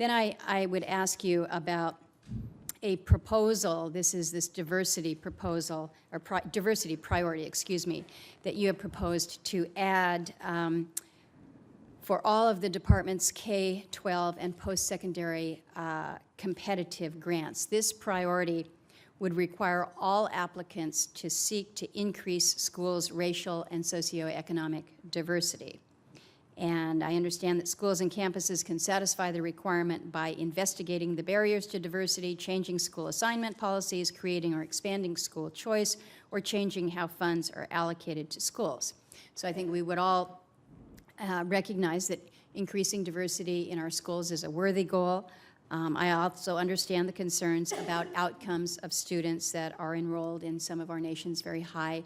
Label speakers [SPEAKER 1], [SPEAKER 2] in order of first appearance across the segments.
[SPEAKER 1] Then I would ask you about a proposal. This is this diversity proposal, or diversity priority, excuse me, that you have proposed to add for all of the department's K-12 and post-secondary competitive grants. This priority would require all applicants to seek to increase schools' racial and socioeconomic diversity. And I understand that schools and campuses can satisfy the requirement by investigating the barriers to diversity, changing school assignment policies, creating or expanding school choice, or changing how funds are allocated to schools. So I think we would all recognize that increasing diversity in our schools is a worthy goal. I also understand the concerns about outcomes of students that are enrolled in some of our nation's very high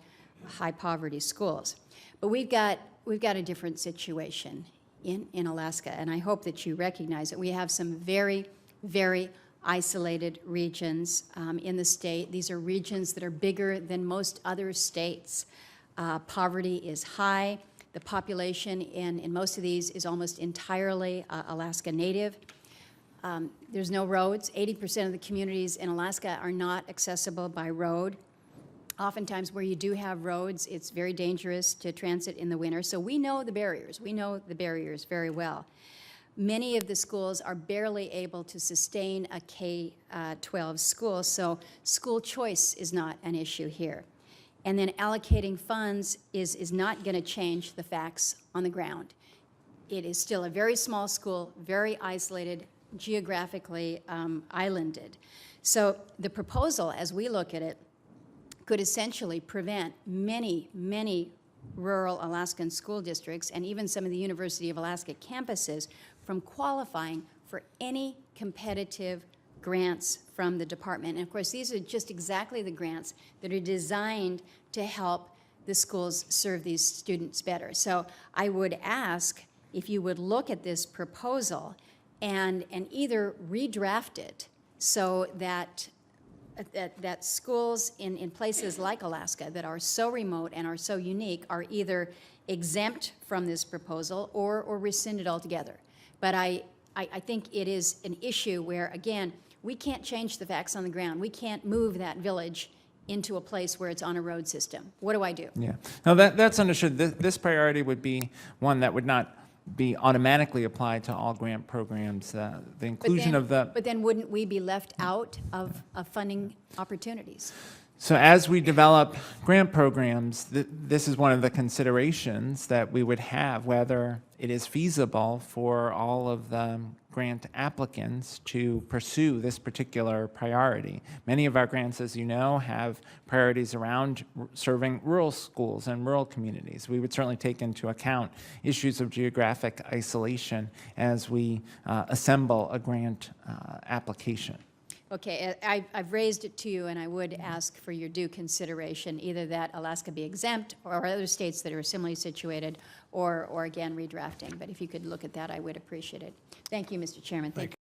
[SPEAKER 1] poverty schools. But we've got a different situation in Alaska, and I hope that you recognize it. We have some very, very isolated regions in the state. These are regions that are bigger than most other states. Poverty is high. The population in most of these is almost entirely Alaska Native. There's no roads. 80% of the communities in Alaska are not accessible by road. Oftentimes where you do have roads, it's very dangerous to transit in the winter. So we know the barriers. We know the barriers very well. Many of the schools are barely able to sustain a K-12 school, so school choice is not an issue here. And then allocating funds is not going to change the facts on the ground. It is still a very small school, very isolated, geographically islanded. So the proposal, as we look at it, could essentially prevent many, many rural Alaskan school districts and even some of the University of Alaska campuses from qualifying for any competitive grants from the department. And of course, these are just exactly the grants that are designed to help the schools serve these students better. So I would ask if you would look at this proposal and either redraft it so that schools in places like Alaska that are so remote and are so unique are either exempt from this proposal or rescinded altogether. But I think it is an issue where, again, we can't change the facts on the ground. We can't move that village into a place where it's on a road system. What do I do?
[SPEAKER 2] Yeah, no, that's understood. This priority would be one that would not be automatically applied to all grant programs. The inclusion of the...
[SPEAKER 1] But then wouldn't we be left out of funding opportunities?
[SPEAKER 2] So as we develop grant programs, this is one of the considerations that we would have, whether it is feasible for all of the grant applicants to pursue this particular priority. Many of our grants, as you know, have priorities around serving rural schools and rural communities. We would certainly take into account issues of geographic isolation as we assemble a grant application.
[SPEAKER 1] Okay, I've raised it to you, and I would ask for your due consideration, either that Alaska be exempt or other states that are similarly situated, or again, redrafting. But if you could look at that, I would appreciate it. Thank you, Mr. Chairman. Thank you.